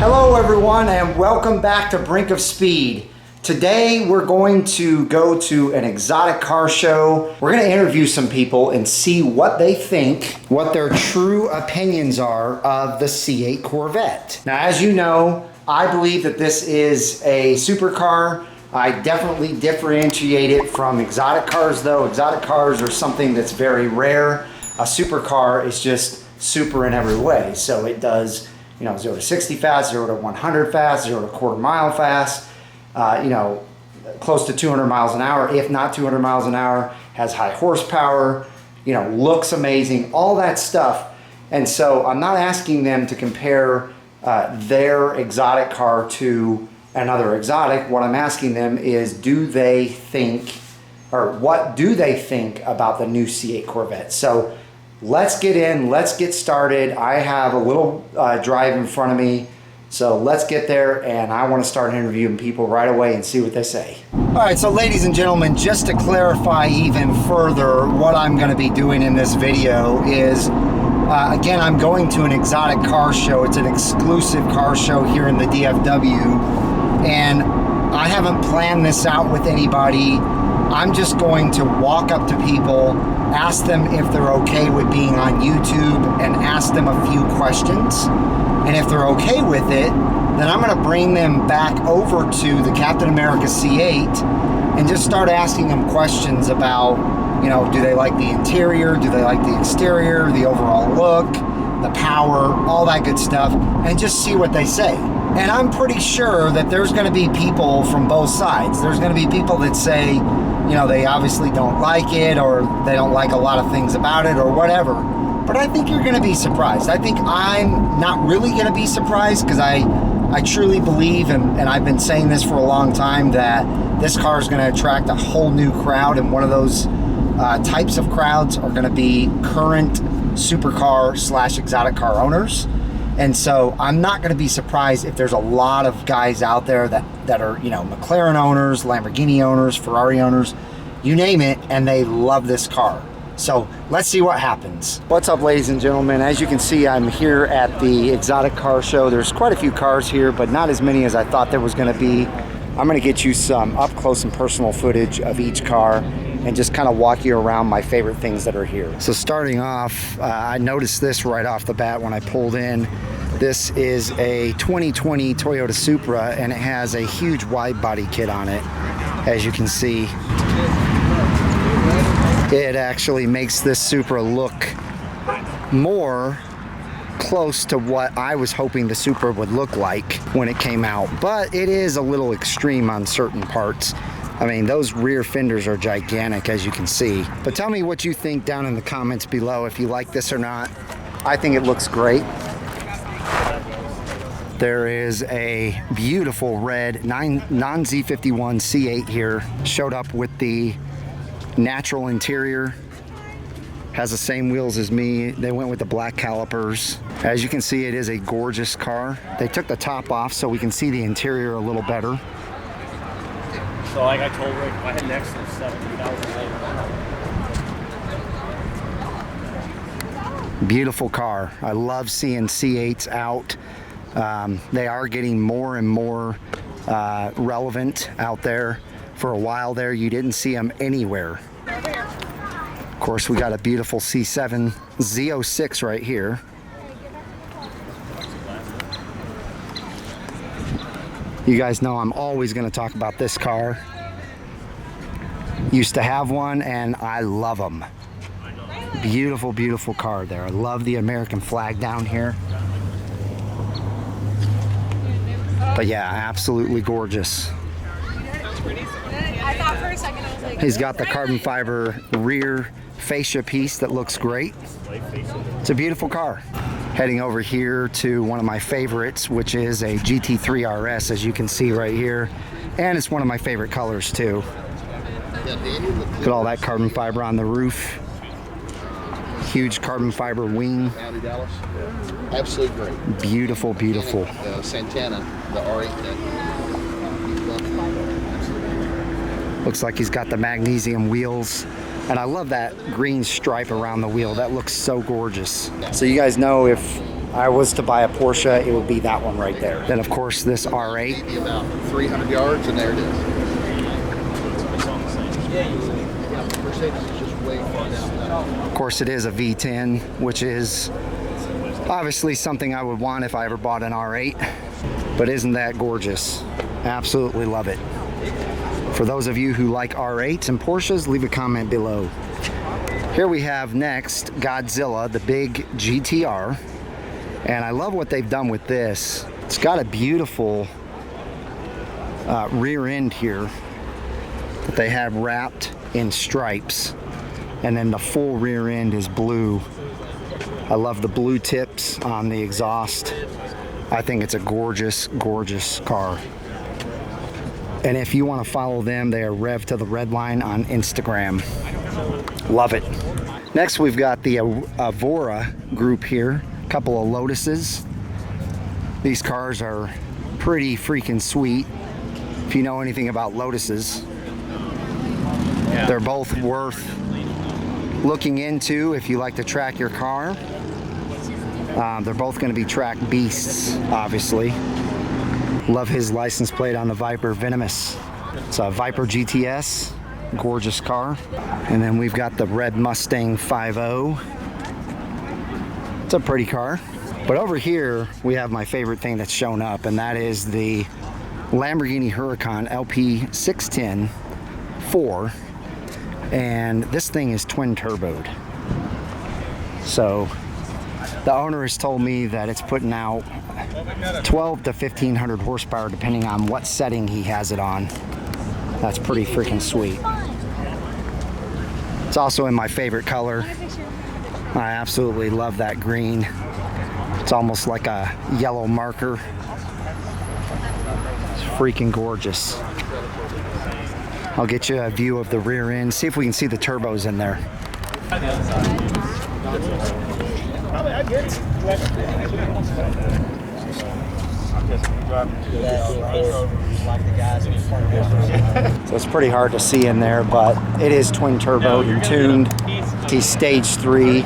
Hello everyone and welcome back to Brink of Speed. Today we're going to go to an exotic car show. We're going to interview some people and see what they think, what their true opinions are of the C8 Corvette. Now as you know, I believe that this is a supercar. I definitely differentiate it from exotic cars though. Exotic cars are something that's very rare. A supercar is just super in every way. So it does 0 to 60 fast, 0 to 100 fast, 0 to quarter mile fast, close to 200 miles an hour, if not 200 miles an hour, has high horsepower, looks amazing, all that stuff. And so I'm not asking them to compare their exotic car to another exotic. What I'm asking them is, what do they think about the new C8 Corvette? So let's get in, let's get started. I have a little drive in front of me, so let's get there, and I want to start interviewing people right away and see what they say. All right, so ladies and gentlemen, just to clarify even further, what I'm going to be doing in this video is, again, I'm going to an exotic car show. It's an exclusive car show here in the DFW, and I haven't planned this out with anybody. I'm just going to walk up to people, ask them if they're okay with being on YouTube, and ask them a few questions. And if they're okay with it, then I'm going to bring them back over to the Captain America C8 and just start asking them questions about, do they like the interior, do they like the exterior, the overall look, the power, all that good stuff, and just see what they say. And I'm pretty sure that there's going to be people from both sides. There's going to be people that say, they obviously don't like it, or they don't like a lot of things about it, or whatever. But I think you're going to be surprised. I think I'm not really going to be surprised, because I truly believe, and I've been saying this for a long time, that this car is going to attract a whole new crowd, and one of those types of crowds are going to be current supercar / exotic car owners. And so I'm not going to be surprised if there's a lot of guys out there that are, McLaren owners, Lamborghini owners, Ferrari owners, you name it, and they love this car. So let's see what happens. What's up, ladies and gentlemen? As you can see, I'm here at the exotic car show. There's quite a few cars here, but not as many as I thought there was going to be. I'm going to get you some up close and personal footage of each car and just kind of walk you around my favorite things that are here. So starting off, I noticed this right off the bat when I pulled in. This is a 2020 Toyota Supra, and it has a huge wide body kit on it. As you can see, it actually makes this Supra look more close to what I was hoping the Supra would look like when it came out, but it is a little extreme on certain parts. I mean, those rear fenders are gigantic, as you can see. But tell me what you think down in the comments below, if you like this or not. I think it looks great. There is a beautiful red non-Z51 C8 here. Showed up with the natural interior. Has the same wheels as me. They went with the black calipers. As you can see, it is a gorgeous car. They took the top off so we can see the interior a little better. So like I told Rick, if I had an extra 70,000 later. Beautiful car. I love seeing C8s out. They are getting more and more relevant out there. For a while there, you didn't see them anywhere. Of course, we got a beautiful C7 Z06 right here. You guys know I'm always going to talk about this car. Used to have one, and I love them. Beautiful, beautiful car there. I love the American flag down here. But yeah, absolutely gorgeous. He's got the carbon fiber rear fascia piece that looks great. It's a beautiful car. Heading over here to one of my favorites, which is a Gt3 Rs, as you can see right here. And it's one of my favorite colors too. Look at all that carbon fiber on the roof. Huge carbon fiber wing. Absolutely great. Beautiful, beautiful. Santana, the R8. Looks like he's got the magnesium wheels. And I love that green stripe around the wheel. That looks so gorgeous. So you guys know if I was to buy a Porsche, it would be that one right there. Then of course this R8. Maybe about 300 yards and there it is. Mercedes is just way far down. Of course it is a V10, which is obviously something I would want if I ever bought an R8. But isn't that gorgeous? Absolutely love it. For those of you who like R8s and Porsches, leave a comment below. Here we have next Godzilla, the big GTR. And I love what they've done with this. It's got a beautiful rear end here that they have wrapped in stripes. And then the full rear end is blue. I love the blue tips on the exhaust. I think it's a gorgeous, gorgeous car. And if you want to follow them, they are Rev to the Red Line on Instagram. Love it. Next, we've got the Avora group here. A couple of Lotuses. These cars are pretty freaking sweet. If you know anything about Lotuses, they're both worth looking into if you like to track your car. They're both going to be track beasts, obviously. Love his license plate on the Viper, Venomous. It's a Viper GTS, gorgeous car. And then we've got the red Mustang 5.0. It's a pretty car. But over here, we have my favorite thing that's shown up, and that is the Lamborghini Huracan Lp 610 4. And this thing is twin turboed. So the owner has told me that it's putting out 12 to 1500 horsepower depending on what setting he has it on. That's pretty freaking sweet. It's also in my favorite color. I absolutely love that green. It's almost like a yellow marker. It's freaking gorgeous. I'll get you a view of the rear end. See if we can see the turbos in there. So it's pretty hard to see in there, but it is twin turbo and tuned to stage 3.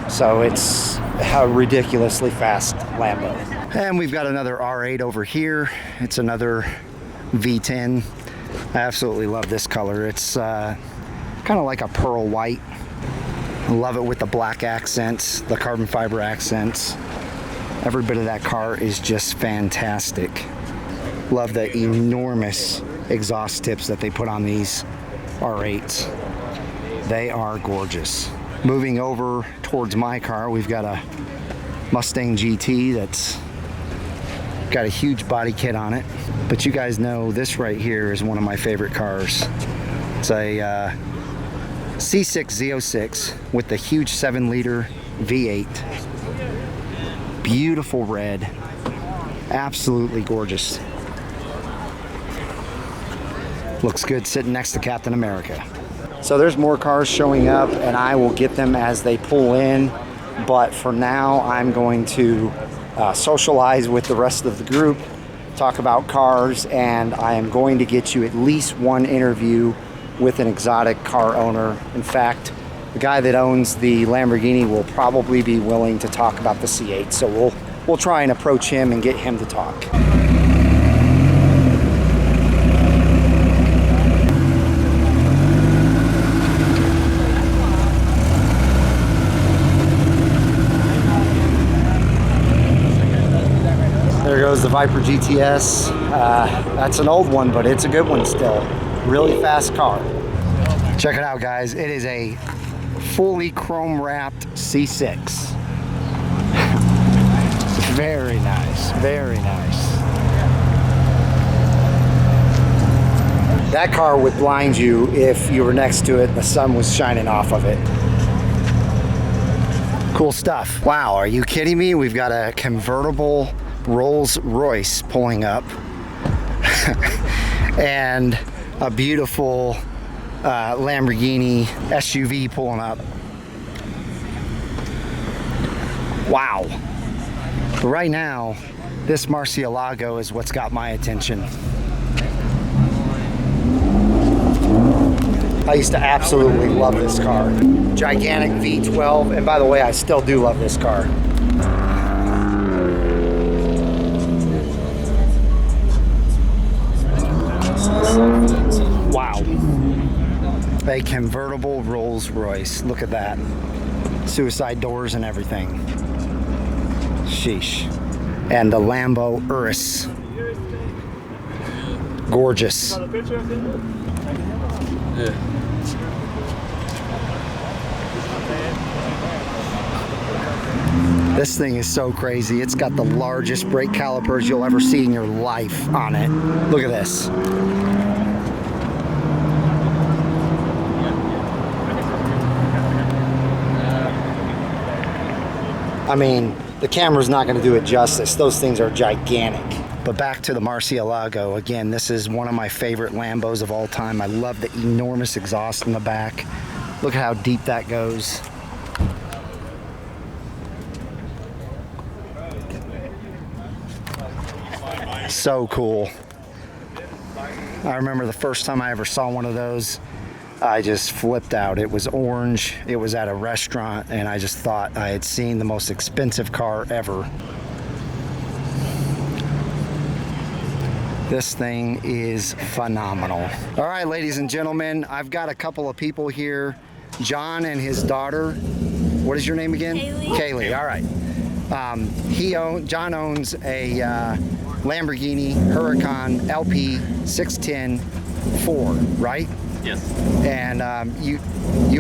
So it's a ridiculously fast Lambo. And we've got another R8 over here. It's another V10. I absolutely love this color. It's kind of like a pearl white. I love it with the black accents, the carbon fiber accents. Every bit of that car is just fantastic. Love the enormous exhaust tips that they put on these R8s. They are gorgeous. Moving over towards my car, we've got a Mustang GT that's got a huge body kit on it. But you guys know this right here is one of my favorite cars. It's a C6 Z06 with the huge 7-liter V8. Beautiful red. Absolutely gorgeous. Looks good sitting next to Captain America. So there's more cars showing up, and I will get them as they pull in. But for now, I'm going to socialize with the rest of the group, talk about cars, and I am going to get you at least one interview with an exotic car owner. In fact, the guy that owns the Lamborghini will probably be willing to talk about the C8, so we'll try and approach him and get him to talk. There goes the Viper GTS. That's an old one, but it's a good one still. Really fast car. Check it out, guys. It is a fully chrome wrapped C6. Very nice, very nice. That car would blind you if you were next to it and the sun was shining off of it. Cool stuff. Wow, are you kidding me? We've got a convertible Rolls Royce pulling up and a beautiful Lamborghini SUV pulling up. Wow. But right now, this Murcielago is what's got my attention. I used to absolutely love this car. Gigantic V12, and by the way, I still do love this car. Wow. A convertible Rolls Royce. Look at that. Suicide doors and everything. Sheesh. And the Lambo Urus. Gorgeous. This thing is so crazy. It's got the largest brake calipers you'll ever see in your life on it. Look at this. I mean, the camera's not going to do it justice. Those things are gigantic. But back to the Murcielago. Again, this is one of my favorite Lambos of all time. I love the enormous exhaust in the back. Look at how deep that goes. So cool. I remember the first time I ever saw one of those, I just flipped out. It was orange, it was at a restaurant, and I just thought I had seen the most expensive car ever. This thing is phenomenal. All right, ladies and gentlemen, I've got a couple of people here. John and his daughter. What is your name again? Kaylee. Kaylee, all right. John owns a Lamborghini Huracan Lp 610 4, right? Yes. And you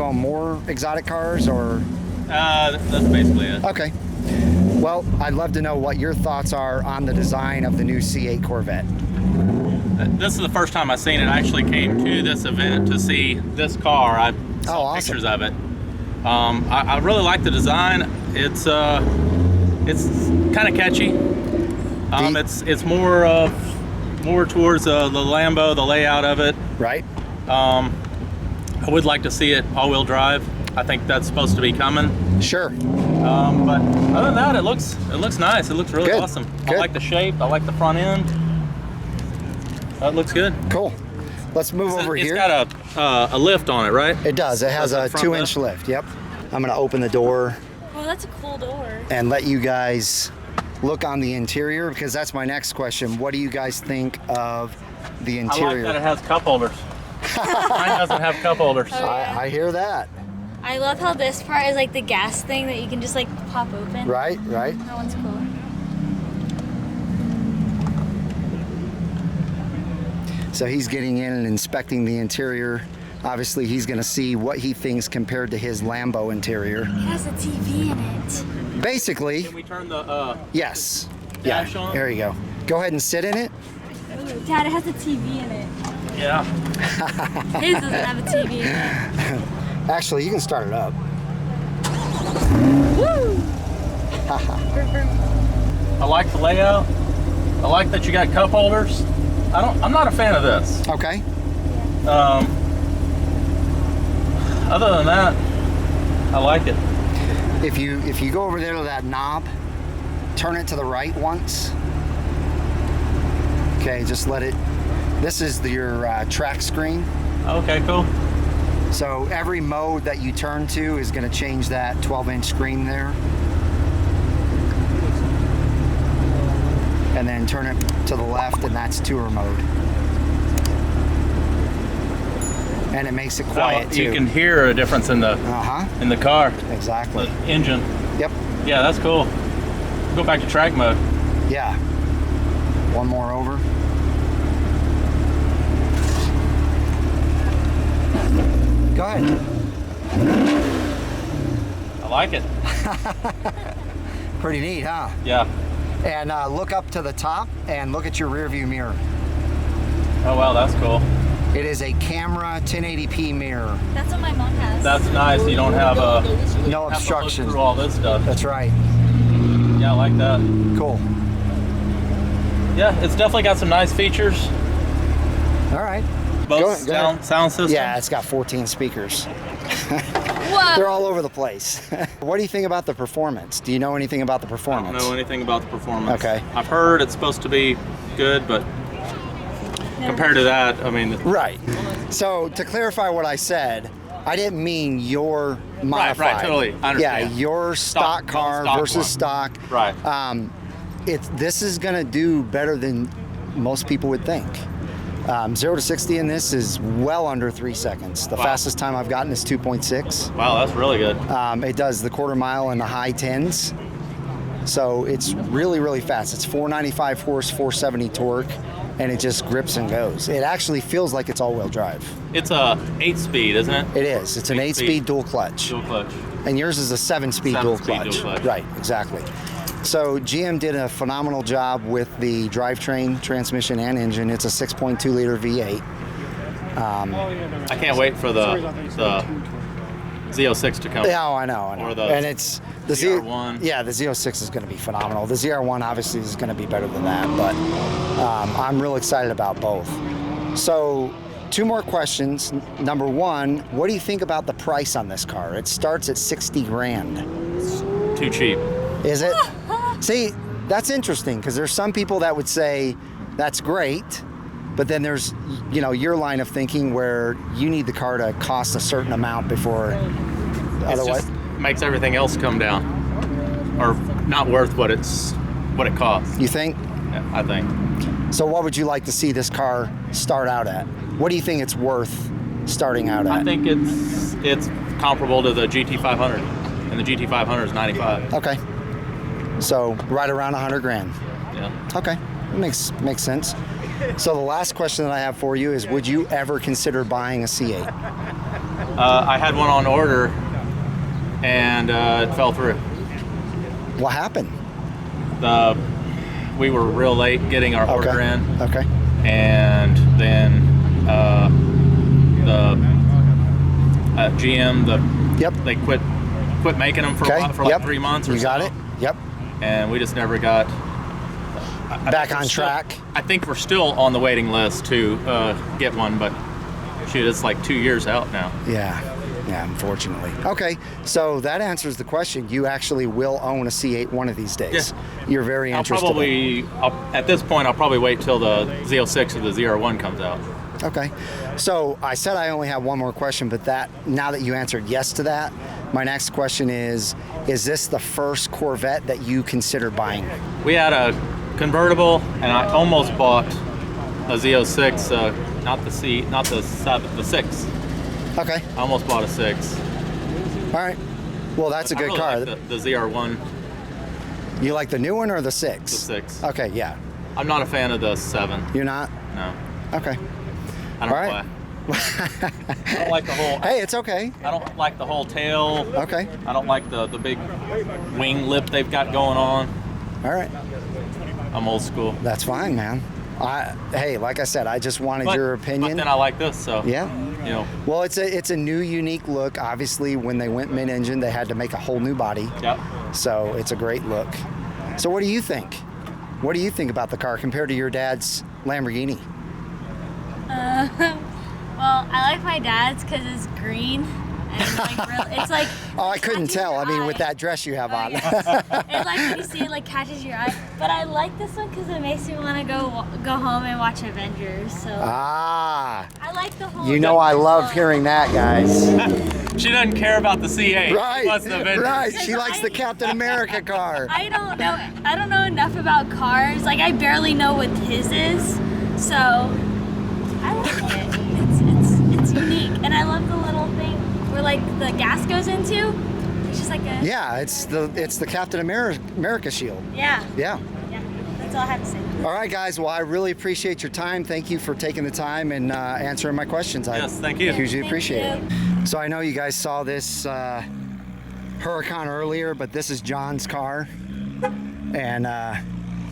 own more exotic cars, or? That's basically it. Okay. Well, I'd love to know what your thoughts are on the design of the new C8 Corvette. This is the first time I've seen it. I actually came to this event to see this car. I saw awesome. pictures of it. I really like the design. It's kind of catchy. It's more towards the Lambo, the layout of it. Right. I would like to see it all-wheel drive. I think that's supposed to be coming. Sure. But other than that, it looks nice. It looks really Good. awesome. Good. I like the shape. I like the front end. It looks good. Cool. Let's move over It's here. got a lift on it, right? It does. It has a That's the front 2-inch lift. Yep. I'm going to open the door Oh, that's a cool door. and let you guys look on the interior, because that's my next question. What do you guys think of the I like interior? that it has cup holders. Mine doesn't have cup holders. Oh, yeah. I hear that. I love how this part is like the gas thing that you can just like pop open. Right, right. That one's cool. So he's getting in and inspecting the interior. Obviously, he's going to see what he thinks compared to his Lambo interior. It has a TV in it. Basically, Can we turn the yes. dash Yeah, on? there you go. Go ahead and sit in it. Ooh, Dad, it has a TV in it. Yeah. His doesn't have a TV in it. Actually, you can start it up. Woo! I like the layout. I like that you got cup holders. I'm not a fan of this. Okay. Other than that, I like it. If you go over there to that knob, turn it to the right once. Okay, just let it. This is your track screen. Okay, cool. So every mode that you turn to is going to change that 12-inch screen there. And then turn it to the left, and that's tour mode. And it makes it quiet too. You can hear a difference in the car, Exactly. the engine. Yep. Yeah, that's cool. Go back to track mode. Yeah. One more over. Go ahead. I like it. Pretty neat, huh? Yeah. And look up to the top and look at your rear view mirror. Oh wow, that's cool. It is a camera 1080p mirror. That's what my mom has. That's nice. You don't have a No have to look obstruction. through all this stuff. That's right. Yeah, I like that. Cool. Yeah, it's definitely got some nice features. All right. Both Go ahead. sound system. Yeah, it's got 14 speakers. Whoa. They're all over the place. What do you think about the performance? Do you know anything about the I performance? don't know anything about the performance. Okay. I've heard it's supposed to be good, but compared to that, I mean, Right. So to clarify what I said, I didn't mean your modified. Right, totally. I understand. Yeah, your stock car stock versus one. stock. Right. This is gonna do better than most people would think. 0 to 60 in this is well under 3 seconds. The Wow. fastest time I've gotten is 2.6. wow, that's really good. It does the quarter mile in the high 10s. So it's really, really fast. It's 495 horse, 470 torque, and it just grips and goes. It actually feels like it's all-wheel drive. It's a 8-speed, isn't it? It is. It's an 8-speed dual clutch. Dual clutch. And yours is a 7-speed dual 7-speed clutch. dual clutch. Right, exactly. So GM did a phenomenal job with the drivetrain, transmission, and engine. It's a 6.2 liter V8. I can't wait for the Z06 to come. Yeah, I know. Or the and it's the ZR1. Yeah, the Z06 is going to be phenomenal. The ZR1 obviously is going to be better than that, but I'm real excited about both. So, 2 more questions. Number 1, what do you think about the price on this car? It starts at 60 grand. Too cheap. Is it? See, that's interesting because there's some people that would say that's great, but then there's, you know, your line of thinking where you need the car to cost a certain amount before It otherwise. just makes everything else come down, or not worth what it costs. You think? Yeah, I think. So what would you like to see this car start out at? What do you think it's worth starting out at? I think it's comparable to the GT500, and the GT500 is 95. Okay. So right around 100 grand. Yeah. Okay, that makes sense. So the last question that I have for you is, would you ever consider buying a C8? I had one on order, and it fell through. What happened? We were real late getting our order in, Okay. and then the GM, Yep. they quit making them for a Okay. while, for Yep. like 3 months or You got so. it. Yep. And we just never got I Back think we're on still- track. I think we're still on the waiting list to get one, but shoot, it's like 2 years out now. Yeah, unfortunately. Okay, so that answers the question. You actually will own a C8 one of these days. Yeah. You're very interested. At this point, I'll probably wait till the Z06 or the ZR1 comes out. Okay, so I said I only have one more question, but now that you answered yes to that, my next question is this the first Corvette that you considered buying? We had a convertible, and I almost bought a Z06, not the 6. Okay, I almost bought a 6. all right. Well, that's a I good really car. like the ZR1, You like the new one or the 6? the 6. Okay, yeah. I'm not a fan of the 7. You're not? No, Okay. I don't All right. know why. I don't like the whole. Hey, it's okay. I don't like the whole tail. Okay. I don't like the big wing lip they've got going on. All right. I'm old school. That's fine, man. Hey, like I said, I just wanted your opinion. But then I like this, so Yeah. you know. Well, it's a new, unique look. Obviously, when they went mid-engine, they had to make a whole new body. Yep. So it's a great look. So what do you think? What do you think about the car compared to your dad's Lamborghini? Well, I like my dad's because it's green. And it's like, it's like. Oh, I couldn't catches tell. your I mean, with eye. that dress you have Oh, on. yeah. It's like when you see it, like catches your eye. But I like this one because it makes me want to go home and watch Avengers. So Ah, I like the whole. you know I love hearing that, guys. She doesn't care about the C8. She Right, wants the Avengers. right. She likes the Captain America car. I don't know enough about cars. Like I barely know what his is. So I like it. It's unique, and I love the little thing where like the gas goes into. It's just like a. Yeah, it's the Captain America shield. Yeah. Yeah. Yeah. That's all I have to say. All right, guys. Well, I really appreciate your time. Thank you for taking the time and answering my questions. Yes, thank you. I hugely Thank appreciate you. it. So I know you guys saw this Huracan earlier, but this is John's car, and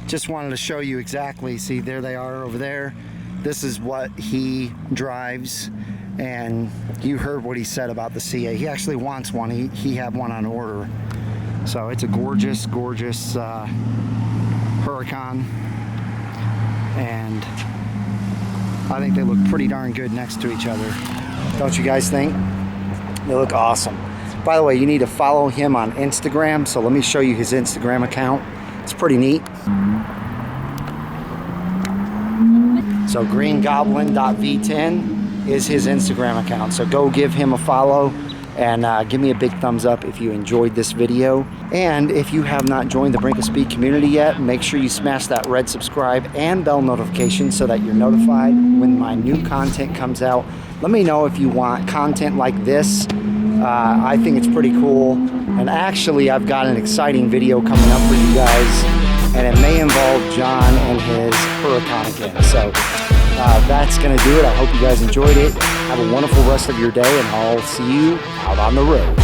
just wanted to show you exactly. See, there they are over there. this is what he drives, and you heard what he said about the C8. He actually wants one. He had one on order. So it's a gorgeous, gorgeous Huracan, and I think they look pretty darn good next to each other. Don't you guys think? They look awesome. By the way, you need to follow him on Instagram, so let me show you his Instagram account. It's pretty neat. So greengoblin.v10 is his Instagram account. So go give him a follow and give me a big thumbs up if you enjoyed this video. And if you have not joined the Brink of Speed community yet, make sure you smash that red subscribe and bell notification so that you're notified when my new content comes out. Let me know if you want content like this. I think it's pretty cool. And actually, I've got an exciting video coming up for you guys, and it may involve John and his Huracan again. So that's gonna do it. I hope you guys enjoyed it. Have a wonderful rest of your day, and I'll see you out on the road.